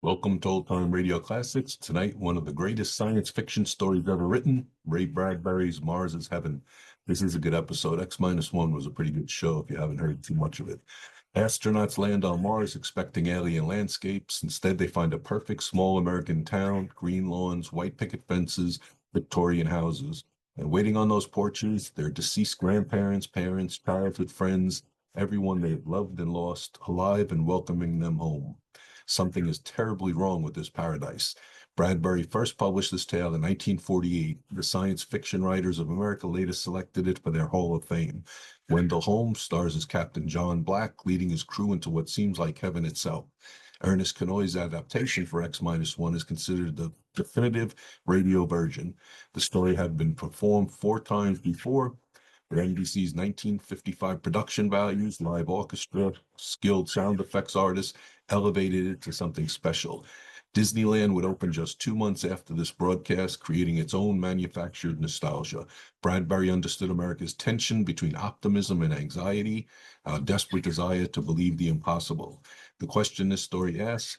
Welcome to Old Time Radio Classics. Tonight, one of the greatest science fiction stories ever written, Ray Bradbury's Mars is Heaven. This is a good episode. X-1 was a pretty good show if you haven't heard too much of it. Astronauts land on Mars expecting alien landscapes. Instead, they find a perfect small American town, green lawns, white picket fences, Victorian houses. And waiting on those porches, their deceased grandparents, parents, childhood friends, everyone they've loved and lost, alive and welcoming them home. Something is terribly wrong with this paradise. Bradbury first published this tale in 1948. The Science Fiction Writers of America later selected it for their Hall of Fame. Wendell Holmes stars as Captain John Black, leading his crew into what seems like heaven itself. Ernest Kinoy's adaptation for X-1 is considered the definitive radio version. The story had been performed 4 times before. With NBC's 1955 production values, live orchestra, skilled sound effects artists elevated it to something special. Disneyland would open just 2 months after this broadcast, creating its own manufactured nostalgia. Bradbury understood America's tension between optimism and anxiety, our desperate desire to believe the impossible. The question this story asks,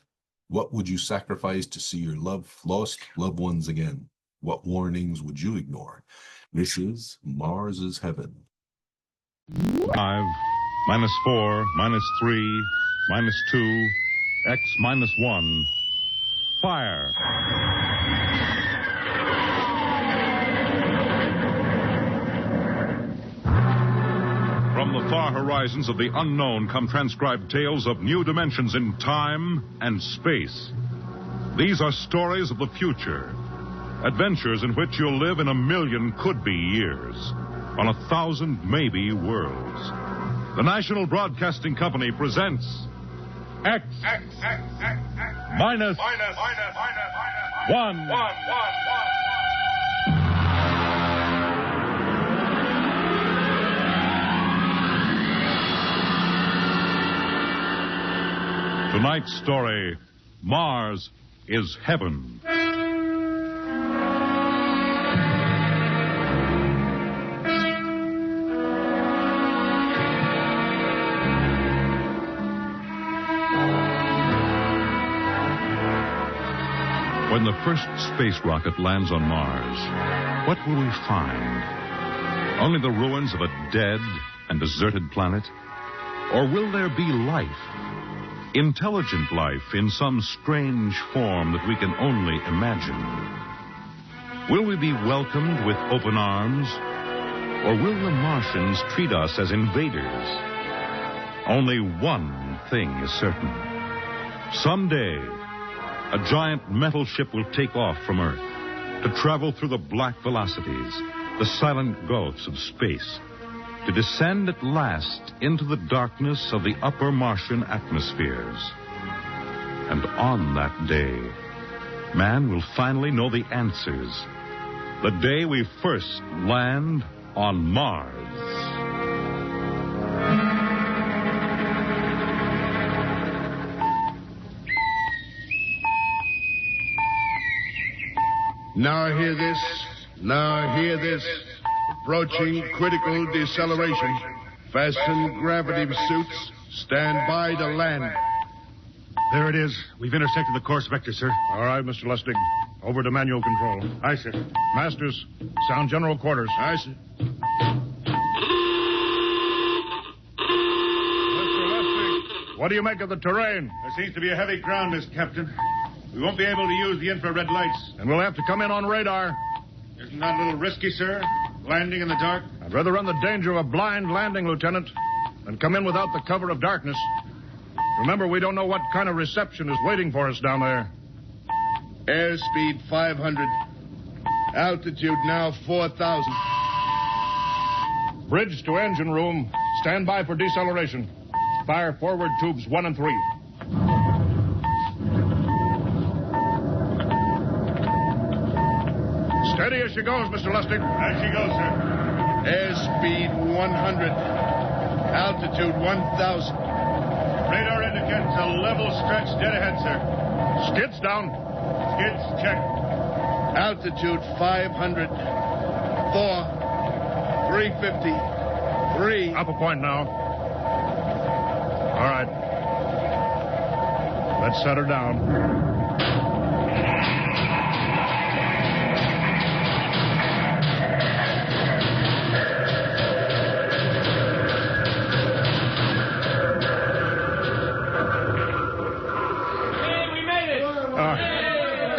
what would you sacrifice to see your lost loved ones again? What warnings would you ignore? This is Mars is Heaven. 5, -4, -3, -2, X-1. Fire! From the far horizons of the unknown come transcribed tales of new dimensions in time and space. These are stories of the future. Adventures in which you'll live in 1,000,000 could-be years, on 1,000 maybe worlds. The National Broadcasting Company presents X, minus 1. Tonight's story, Mars is Heaven. When the first space rocket lands on Mars, what will we find? Only the ruins of a dead and deserted planet? Or will there be life? Intelligent life in some strange form that we can only imagine? Will we be welcomed with open arms? Or will the Martians treat us as invaders? Only one thing is certain. Someday, a giant metal ship will take off from Earth to travel through the black velocities, the silent gulfs of space, to descend at last into the darkness of the upper Martian atmospheres. And on that day, man will finally know the answers. The day we first land on Mars. Now hear this. Now hear this. Approaching critical deceleration. Fasten gravity suits. Stand by to land. There it is. We've intersected the course vector, sir. All right, Mr. Lustig. Over to manual control. Aye, sir. Masters, sound general quarters. Aye, sir. Mr. Lustig, what do you make of the terrain? There seems to be a heavy ground, Mr. Captain. We won't be able to use the infrared lights. And we'll have to come in on radar. Isn't that a little risky, sir? Landing in the dark? I'd rather run the danger of a blind landing, Lieutenant, than come in without the cover of darkness. Remember, we don't know what kind of reception is waiting for us down there. Airspeed 500. Altitude now 4,000. Bridge to engine room. Stand by for deceleration. Fire forward tubes 1 and 3. Steady as she goes, Mr. Lustig. As she goes, sir. Airspeed 100. Altitude 1,000. Radar indicates a level stretch dead ahead, sir. Skids down. Skids checked. Altitude 500. 4. 350. 3. Up a point now. All right. Let's set her down.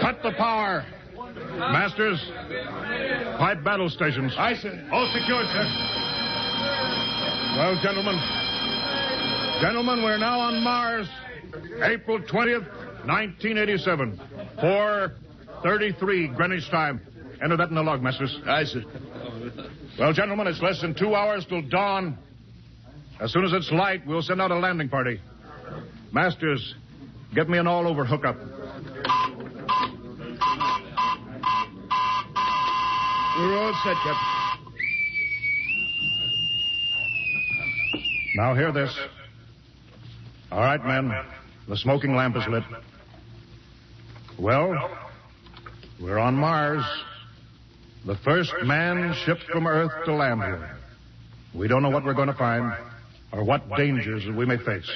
Cut the power. Masters, pipe battle stations. Aye, sir. All secured, sir. Well, gentlemen, we're now on Mars, April 20th, 1987, 4:33 Greenwich time. Enter that in the log, Masters. Aye, sir. Well, gentlemen, it's less than 2 hours till dawn. As soon as it's light, we'll send out a landing party. Masters, get me an all-over hookup. We're all set, Captain. Now hear this. All right, men. The smoking lamp is lit. Well, we're on Mars. The first manned ship from Earth to land here. We don't know what we're going to find or what dangers we may face.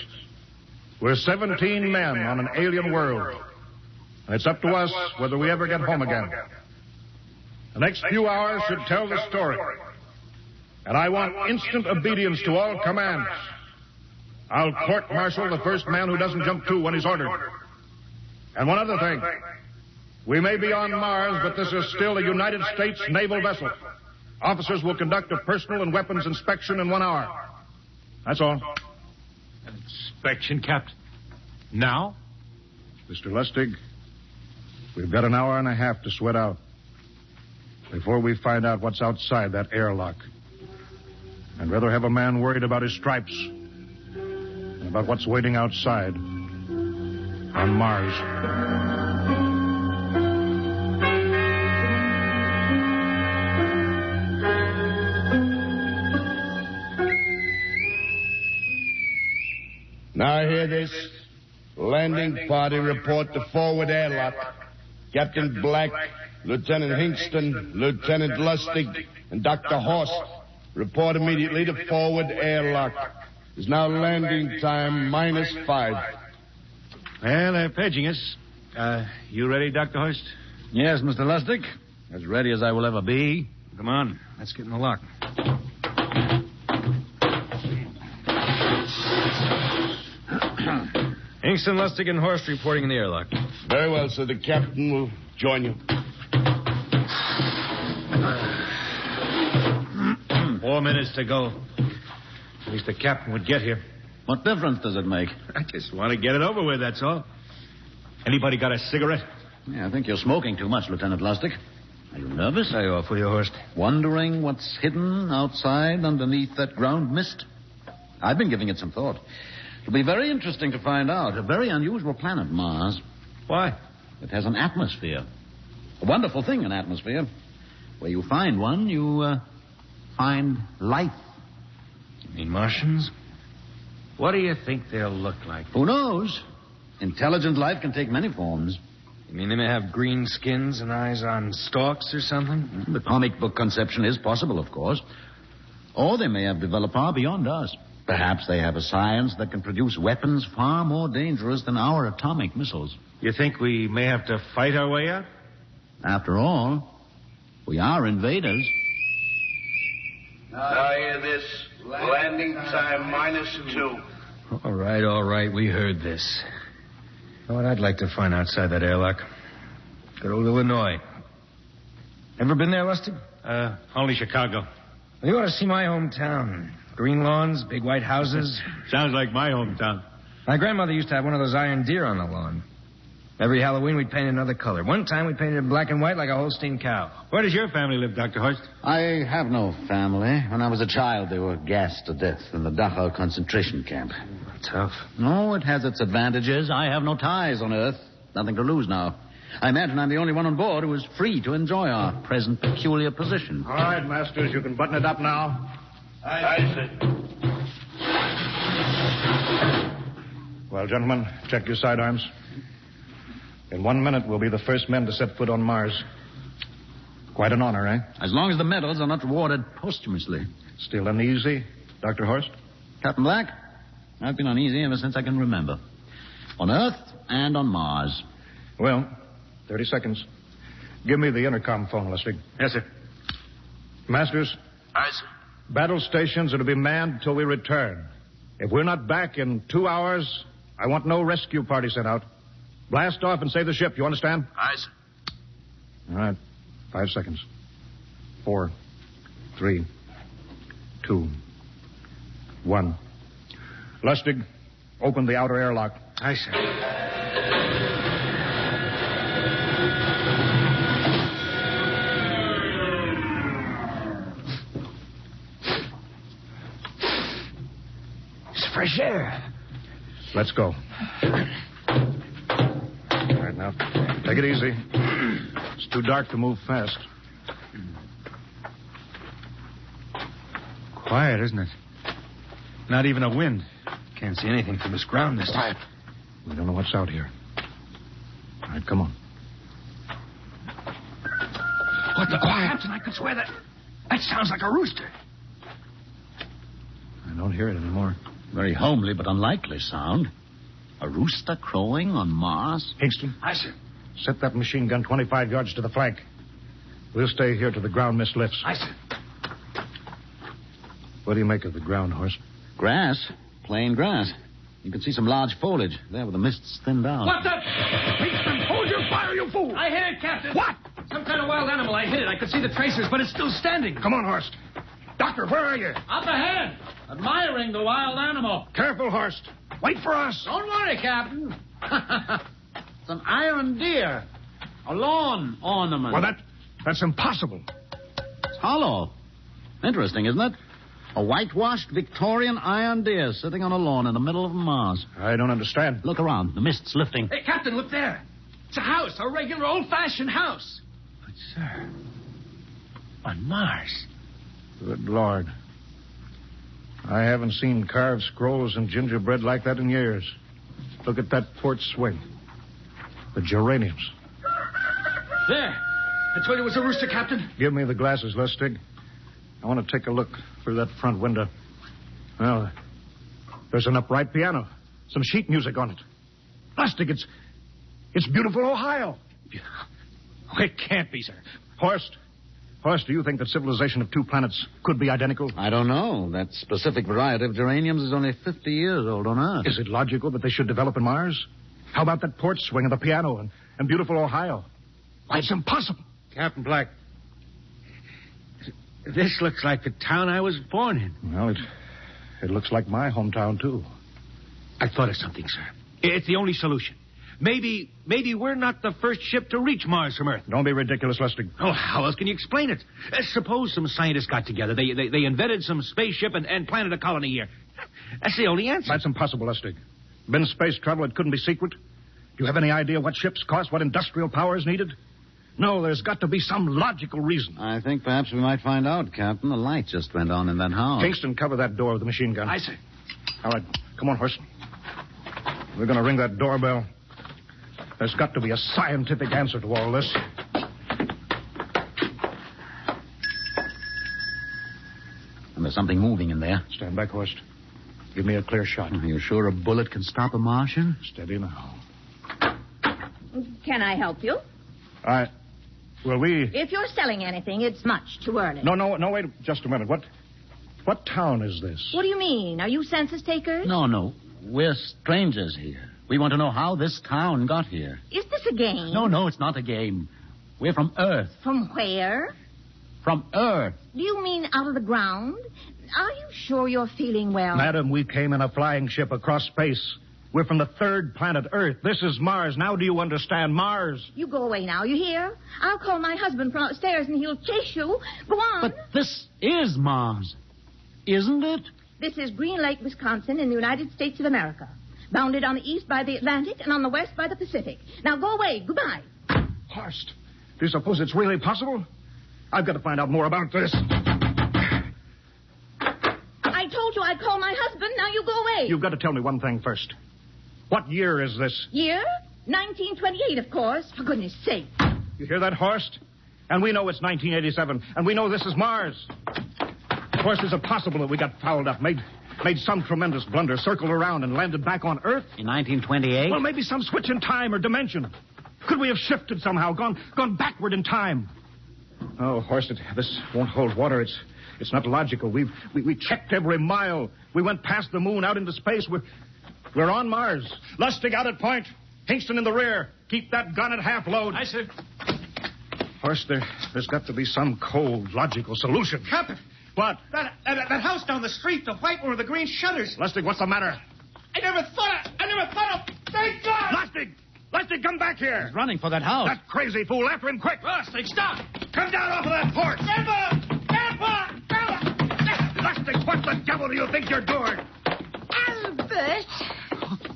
We're 17 men on an alien world. And it's up to us whether we ever get home again. The next few hours should tell the story. And I want instant obedience to all commands. I'll court-martial the first man who doesn't jump to when he's ordered. And one other thing. We may be on Mars, but this is still a United States naval vessel. Officers will conduct a personal and weapons inspection in 1 hour. That's all. Inspection, Captain? Now? Mr. Lustig, we've got an hour and a half to sweat out before we find out what's outside that airlock. I'd rather have a man worried about his stripes than about what's waiting outside on Mars. Now hear this. Landing party report to forward airlock. Captain Black, Lieutenant Hingston, Lieutenant Lustig, and Dr. Horst report immediately to forward airlock. It's now landing time -5. Well, they're paging us. You ready, Dr. Horst? Yes, Mr. Lustig. As ready as I will ever be. Come on. Let's get in the lock. Hingston, Lustig, and Horst reporting in the airlock. Very well, sir. The captain will join you. 4 minutes to go. At least the captain would get here. What difference does it make? I just want to get it over with, that's all. Anybody got a cigarette? Yeah, I think you're smoking too much, Lieutenant Lustig. Are you nervous? Lay off, will you, Horst? Wondering what's hidden outside underneath that ground mist? I've been giving it some thought. It'll be very interesting to find out. A very unusual planet, Mars. Why? It has an atmosphere. A wonderful thing, an atmosphere. Where you find one, you find life. You mean Martians? What do you think they'll look like? Who knows? Intelligent life can take many forms. You mean they may have green skins and eyes on stalks or something? The comic book conception is possible, of course. Or they may have developed far beyond us. Perhaps they have a science that can produce weapons far more dangerous than our atomic missiles. You think we may have to fight our way out? After all, we are invaders. Now hear this. Landing time -2. All right. We heard this. You know what I'd like to find outside that airlock? Good old Illinois. Ever been there, Lustig? Only Chicago. Well, you ought to see my hometown. Green lawns, big white houses. Sounds like my hometown. My grandmother used to have one of those iron deer on the lawn. Every Halloween, we'd paint another color. One time, we painted it black and white like a Holstein cow. Where does your family live, Dr. Horst? I have no family. When I was a child, they were gassed to death in the Dachau concentration camp. Tough. No, it has its advantages. I have no ties on Earth. Nothing to lose now. I imagine I'm the only one on board who is free to enjoy our present peculiar position. All right, Masters, you can button it up now. Aye, sir. Well, gentlemen, check your sidearms. In 1 minute, we'll be the first men to set foot on Mars. Quite an honor, eh? As long as the medals are not rewarded posthumously. Still uneasy, Dr. Horst? Captain Black, I've been uneasy ever since I can remember. On Earth and on Mars. Well, 30 seconds. Give me the intercom phone, Lustig. Yes, sir. Masters? Aye, sir. Battle stations are to be manned till we return. If we're not back in 2 hours, I want no rescue party sent out. Blast off and save the ship, you understand? Aye, sir. All right. 5 seconds. 4, 3, 2, 1. Lustig, open the outer airlock. Aye, sir. It's fresh air. Let's go. All right, now, take it easy. It's too dark to move fast. Quiet, isn't it? Not even a wind. Can't see anything from this ground this time. We don't know what's out here. All right, come on. What the quiet? Captain, I could swear that sounds like a rooster. I don't hear it anymore. Very homely but unlikely sound. A rooster crowing on Mars? Hingston, Aye, sir. set that machine gun 25 yards to the flank. We'll stay here till the ground mist lifts. Aye, sir. What do you make of the ground, Horst? Grass. Plain grass. You can see some large foliage there where the mist's thinned out. What the? Hingston, hold your fire, you fool! I hit it, Captain. What? Some kind of wild animal. I hit it. I could see the tracers, but it's still standing. Come on, Horst. Doctor, where are you? Up ahead. Admiring the wild animal. Careful, Horst. Wait for us. Don't worry, Captain. It's an iron deer. A lawn ornament. Well, that's impossible. It's hollow. Interesting, isn't it? A whitewashed Victorian iron deer sitting on a lawn in the middle of Mars. I don't understand. Look around. The mist's lifting. Hey, Captain, look there. It's a house, a regular old-fashioned house. But, sir, on Mars. Good Lord. I haven't seen carved scrolls and gingerbread like that in years. Look at that port swing. The geraniums. There. I told you it was a rooster, Captain. Give me the glasses, Lustig. I want to take a look through that front window. Well, there's an upright piano. Some sheet music on it. Lustig, it's beautiful Ohio. It can't be, sir. Horst, do you think that civilization of two planets could be identical? I don't know. That specific variety of geraniums is only 50 years old on Earth. Is it logical that they should develop in Mars? How about that port swing of the piano and beautiful Ohio? Why, it's impossible. Captain Black, this looks like the town I was born in. Well, it looks like my hometown, too. I thought of something, sir. It's the only solution. Maybe we're not the first ship to reach Mars from Earth. Don't be ridiculous, Lustig. Oh, how else can you explain it? Suppose some scientists got together. They invented some spaceship and planted a colony here. That's the only answer. That's impossible, Lustig. Been space travel, it couldn't be secret. Do you have any idea what ships cost, what industrial power is needed? No, there's got to be some logical reason. I think perhaps we might find out, Captain. The light just went on in that house. Kingston, cover that door with the machine gun. Aye, sir. All right, come on, Horst. We're going to ring that doorbell. There's got to be a scientific answer to all this. And there's something moving in there. Stand back, Horst. Give me a clear shot. Are you sure a bullet can stop a Martian? Steady now. Can I help you? Well, we... If you're selling anything, it's much too early. No, wait just a minute. What town is this? What do you mean? Are you census takers? No. We're strangers here. We want to know how this town got here. Is this a game? No, it's not a game. We're from Earth. From where? From Earth. Do you mean out of the ground? Are you sure you're feeling well? Madam, we came in a flying ship across space. We're from the third planet, Earth. This is Mars. Now do you understand? Mars. You go away now, you hear? I'll call my husband from upstairs and he'll chase you. Go on. But this is Mars, isn't it? This is Green Lake, Wisconsin, in the United States of America. Bounded on the east by the Atlantic and on the west by the Pacific. Now go away. Goodbye. Horst, do you suppose it's really possible? I've got to find out more about this. I told you I'd call my husband. Now you go away. You've got to tell me one thing first. What year is this? Year? 1928, of course. For goodness sake. You hear that, Horst? And we know it's 1987. And we know this is Mars. Horst, is it possible that we got fouled up, mate? made some tremendous blunder, circled around, and landed back on Earth? In 1928? Well, maybe some switch in time or dimension. Could we have shifted somehow, gone backward in time? Oh, Horst, this won't hold water. It's not logical. We checked every mile. We went past the moon, out into space. We're on Mars. Lustig out at point. Hingston in the rear. Keep that gun at half load. Aye, sir. Horst, there's got to be some cold, logical solution. Captain. What? That house down the street, the white one with the green shutters. Lustig, what's the matter? I never thought of... Thank God! Lustig, come back here. He's running for that house. That crazy fool. After him, quick. Lustig, stop! Come down off of that porch. Grandpa! Lustig, what the devil do you think you're doing? Albert.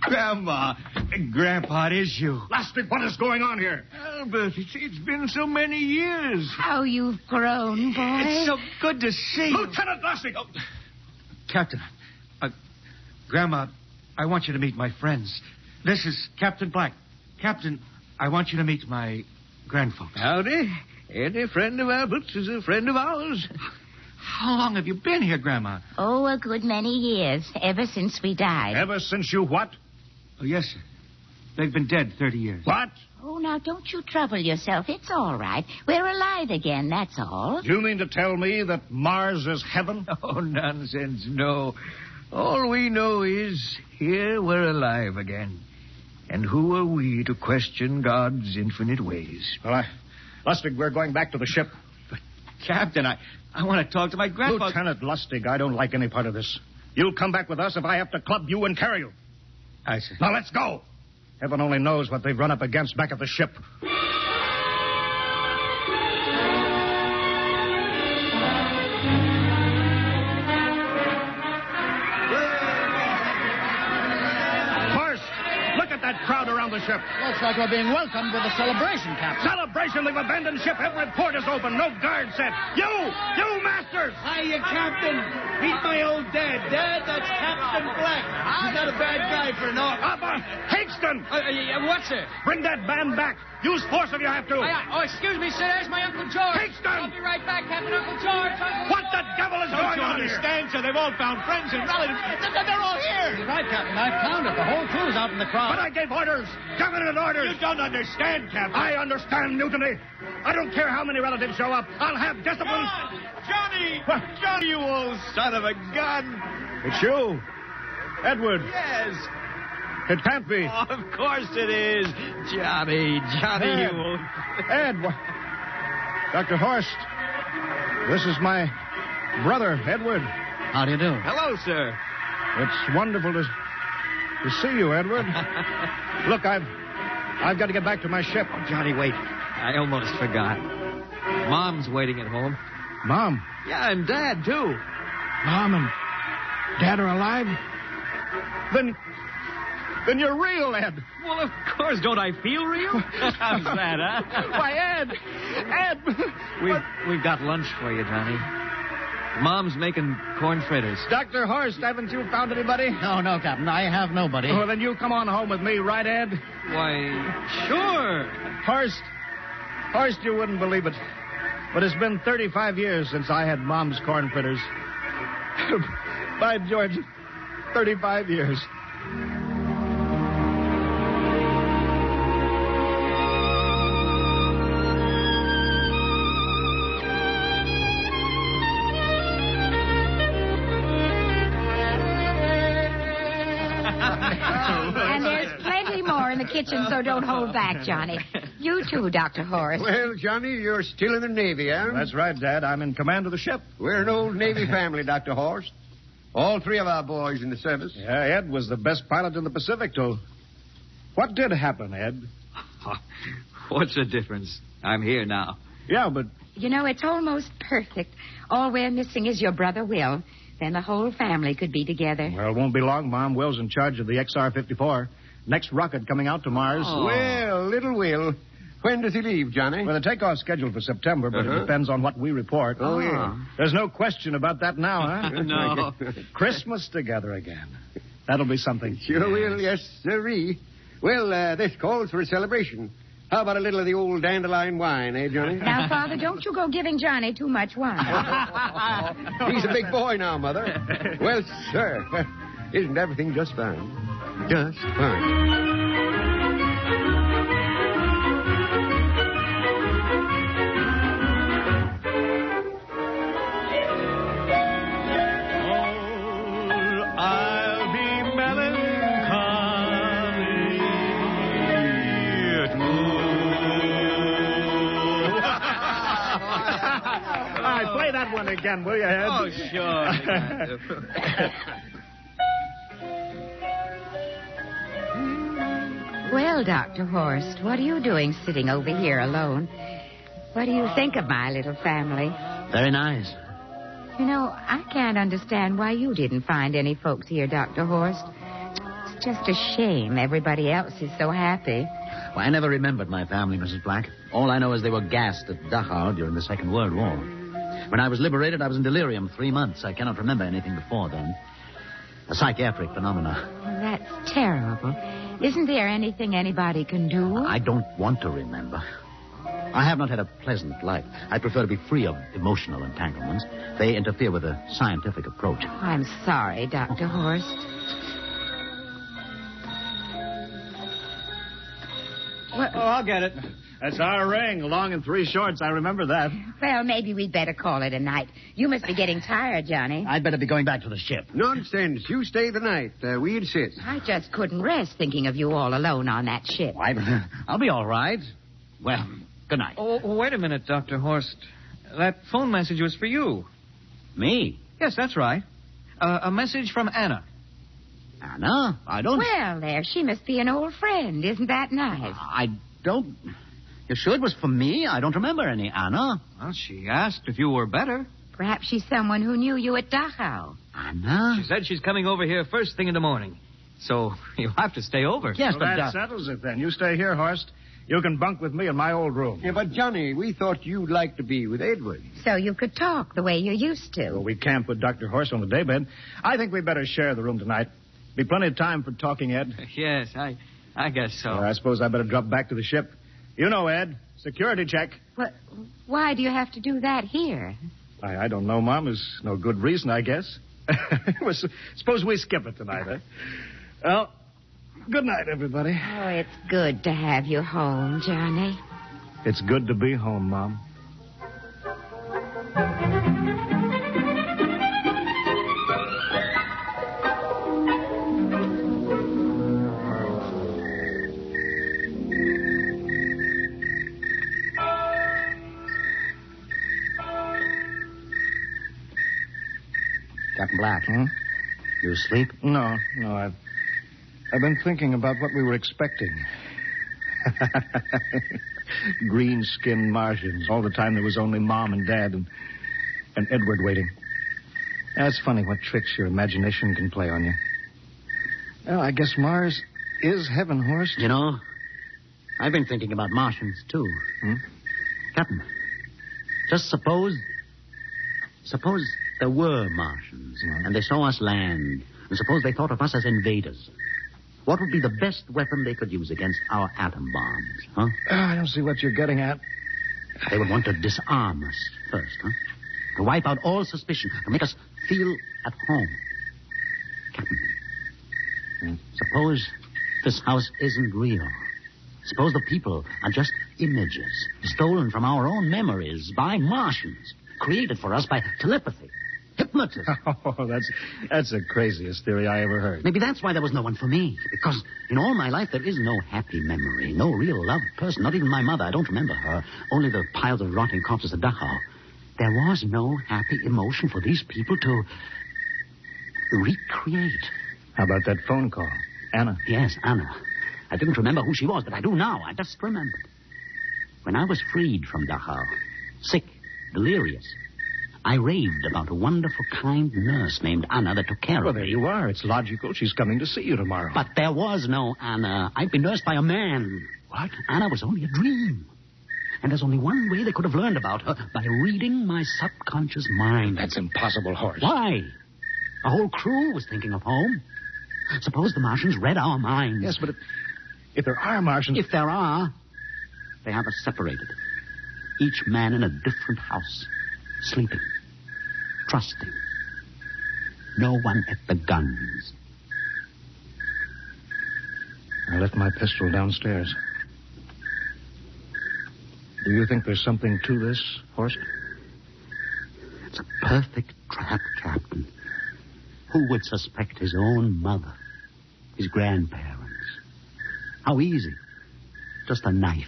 Grandma. Grandpa, it is you. Lustig, what is going on here? Albert, it's been so many years. How you've grown, boy. It's so good to see you. Lieutenant Lustig. Oh. Captain, Grandma, I want you to meet my friends. This is Captain Black. Captain, I want you to meet my grandfolks. Howdy. Any friend of Albert's is a friend of ours. How long have you been here, Grandma? Oh, a good many years, ever since we died. Ever since you what? Oh, yes, sir. They've been dead 30 years. What? Oh, now, don't you trouble yourself. It's all right. We're alive again, that's all. Do you mean to tell me that Mars is heaven? Oh, nonsense, no. All we know is here we're alive again. And who are we to question God's infinite ways? Well, Lustig, we're going back to the ship. But, Captain, I want to talk to my grandpa. Lieutenant Lustig, I don't like any part of this. You'll come back with us if I have to club you and carry you. Aye, sir. Now, let's go. Heaven only knows what they've run up against back at the ship. That crowd around the ship. Looks like we're being welcomed with a celebration, Captain. Celebration? They've abandoned ship. Every port is open. No guard set. You Masters! Hiya, Captain. Meet my old dad. Dad, that's Captain Black. He's not a bad guy for an officer. Hingston! What, sir? Bring that band back. Use force if you have to. Excuse me, sir. There's my Uncle George. Hingston! I'll be right back, Captain. Uncle George. What the devil is going on here? Understand, sir? They've all found friends and relatives. They're all here. You're right, Captain. I've found it. The whole crew's out in the crowd. But I gave orders. Definite orders. You don't understand, Captain. I understand mutiny. I don't care how many relatives show up. I'll have discipline. Johnny! Johnny, you old son of a gun. It's you. Edward. Yes. It can't be. Oh, of course it is. Johnny, Ed. you old... Ed. Dr. Horst. This is my brother, Edward. How do you do? Hello, sir. It's wonderful to see you, Edward. Look, I've got to get back to my ship. Oh, Johnny, wait. I almost forgot. Mom's waiting at home. Mom? Yeah, and Dad, too. Mom and Dad are alive? Then you're real, Ed. Well, of course. Don't I feel real? How's that, huh? Why, Ed! We've got lunch for you, Johnny. Mom's making corn fritters. Dr. Horst, haven't you found anybody? No, Captain. I have nobody. Well, then you come on home with me, right, Ed? Why, sure. Horst, you wouldn't believe it, but it's been 35 years since I had Mom's corn fritters. By George, 35 years. And there's plenty more in the kitchen, so don't hold back, Johnny. You too, Dr. Horst. Well, Johnny, you're still in the Navy, eh? That's right, Dad. I'm in command of the ship. We're an old Navy family, Dr. Horst. All three of our boys in the service. Yeah, Ed was the best pilot in the Pacific, till... What did happen, Ed? What's the difference? I'm here now. Yeah, but... You know, it's almost perfect. All we're missing is your brother, Will. Then the whole family could be together. Well, it won't be long, Mom. Will's in charge of the XR-54. Next rocket coming out to Mars. Oh. Well, little Will. When does he leave, Johnny? Well, the takeoff's scheduled for September, but it depends on what we report. Oh, yeah. There's no question about that now, huh? No. Christmas together again. That'll be something. Sure will, yes, sirree. Well, this calls for a celebration. How about a little of the old dandelion wine, eh, Johnny? Now, Father, don't you go giving Johnny too much wine. He's a big boy now, Mother. Well, sir, isn't everything just fine? Just fine. Play that one again, will you, Ed? Oh, sure. Well, Dr. Horst, what are you doing sitting over here alone? What do you think of my little family? Very nice. You know, I can't understand why you didn't find any folks here, Dr. Horst. It's just a shame everybody else is so happy. Well, I never remembered my family, Mrs. Black. All I know is they were gassed at Dachau during the Second World War. When I was liberated, I was in delirium 3 months. I cannot remember anything before then. A psychiatric phenomena. Well, that's terrible. Isn't there anything anybody can do? I don't want to remember. I have not had a pleasant life. I prefer to be free of emotional entanglements. They interfere with a scientific approach. I'm sorry, Dr. Horst. Oh, I'll get it. That's our ring, long and 3 shorts. I remember that. Well, maybe we'd better call it a night. You must be getting tired, Johnny. I'd better be going back to the ship. Nonsense. You stay the night. We insist. I just couldn't rest thinking of you all alone on that ship. I'll be all right. Well, good night. Oh, wait a minute, Dr. Horst. That phone message was for you. Me? Yes, that's right. A message from Anna. Anna? I don't... Well, there, she must be an old friend. Isn't that nice? I don't... You sure it was for me? I don't remember any Anna. Well, she asked if you were better. Perhaps she's someone who knew you at Dachau. Anna? She said she's coming over here first thing in the morning. So you'll have to stay over. Yes, well, but... that settles it, then. You stay here, Horst. You can bunk with me in my old room. Yeah, but, Johnny, we thought you'd like to be with Edward. So you could talk the way you used to. Well, we can't put Dr. Horst on the daybed. I think we'd better share the room tonight. Be plenty of time for talking, Ed. Yes, I guess so. I suppose I better drop back to the ship. You know, Ed. Security check. Well, why do you have to do that here? I don't know, Mom. There's no good reason, I guess. Well, suppose we skip it tonight, eh? Well, good night, everybody. Oh, it's good to have you home, Johnny. It's good to be home, Mom. Captain Black. Hmm? You asleep? No. I've been thinking about what we were expecting. Green-skinned Martians. All the time there was only Mom and Dad and Edward waiting. That's funny what tricks your imagination can play on you. Well, I guess Mars is heaven, Horst. You know, I've been thinking about Martians, too. Hmm? Captain, just suppose there were Martians, and they saw us land, and suppose they thought of us as invaders. What would be the best weapon they could use against our atom bombs, huh? I don't see what you're getting at. They would want to disarm us first, huh? To wipe out all suspicion, to make us feel at home. Captain, suppose this house isn't real. Suppose the people are just images, stolen from our own memories by Martians, created for us by telepathy, hypnotism. Oh, that's the craziest theory I ever heard. Maybe that's why there was no one for me. Because in all my life, there is no happy memory, no real loved person, not even my mother. I don't remember her. Only the piles of rotting corpses at Dachau. There was no happy emotion for these people to recreate. How about that phone call? Anna? Yes, Anna. I didn't remember who she was, but I do now. I just remembered. When I was freed from Dachau, sick, delirious, I raved about a wonderful, kind nurse named Anna that took care of me. Well, there you are. It's logical. She's coming to see you tomorrow. But there was no Anna. I'd been nursed by a man. What? Anna was only a dream. And there's only one way they could have learned about her, by reading my subconscious mind. That's impossible, Horst. Why? The whole crew was thinking of home. Suppose the Martians read our minds. Yes, but if there are Martians... If there are, they have us separated. Each man in a different house, sleeping, trusting. No one at the guns. I left my pistol downstairs. Do you think there's something to this, Horst? It's a perfect trap, Captain. Who would suspect his own mother, his grandparents? How easy. Just a knife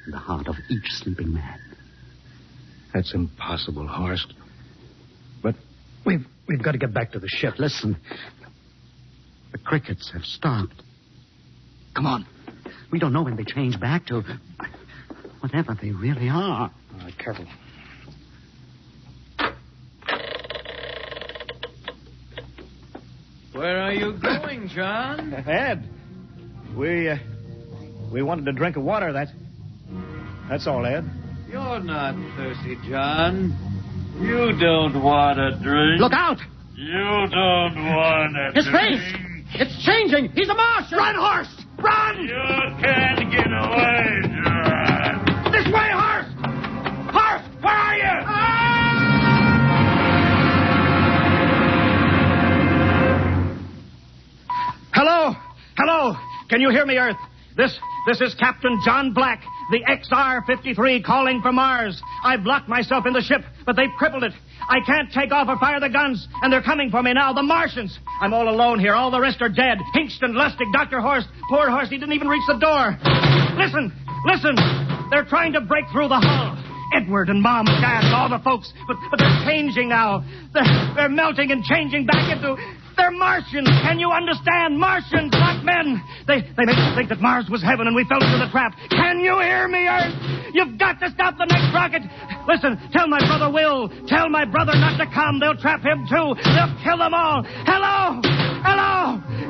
in the heart of each sleeping man. That's impossible, Horst. But we've got to get back to the ship. Listen. The crickets have stopped. Come on. We don't know when they change back to whatever they really are. All right, careful. Where are you going, John? Ed, we wanted a drink of water. That's all, Ed. You're not thirsty, John. You don't want a drink. Look out! You don't want a His drink. face! It's changing! He's a Martian! Run, Horst! Run! You can't get away, John. This way, Horst! Horst, where are you? Hello! Hello! Can you hear me, Earth? This is Captain John Black, the XR-53 calling from Mars. I've locked myself in the ship, but they've crippled it. I can't take off or fire the guns, and they're coming for me now, the Martians. I'm all alone here. All the rest are dead. Hingston, Lustig, Dr. Horst. Poor Horst, he didn't even reach the door. Listen. They're trying to break through the hull. Edward and Mom and Dad and all the folks, but they're changing now. They're melting and changing back into... They're Martians. Can you understand? Martians, not men. They make us think that Mars was heaven and we fell into the trap. Can you hear me, Earth? You've got to stop the next rocket. Listen, tell my brother Will. Tell my brother not to come. They'll trap him, too. They'll kill them all. Hello?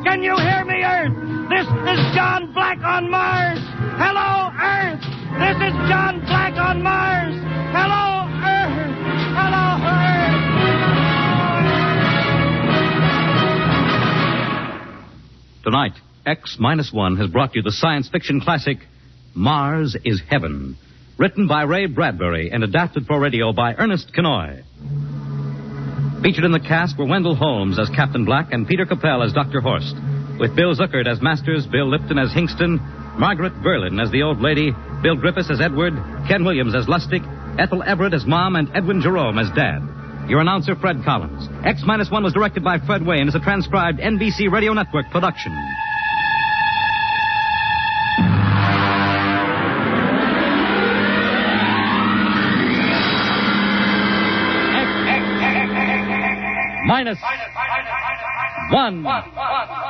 Can you hear me, Earth? This is John Black on Mars. Hello, Earth. This is John Black on Mars. Hello, Earth. Hello, Earth. Tonight, X-1 has brought you the science fiction classic, Mars is Heaven, written by Ray Bradbury and adapted for radio by Ernest Kinoy. Featured in the cast were Wendell Holmes as Captain Black and Peter Capell as Dr. Horst, with Bill Zuckert as Masters, Bill Lipton as Hingston, Margaret Verlin as the old lady, Bill Griffiths as Edward, Ken Williams as Lustig, Ethel Everett as Mom, and Edwin Jerome as Dad. Your announcer, Fred Collins. X-1 was directed by Fred Wayne and is a transcribed NBC Radio Network production. X-1.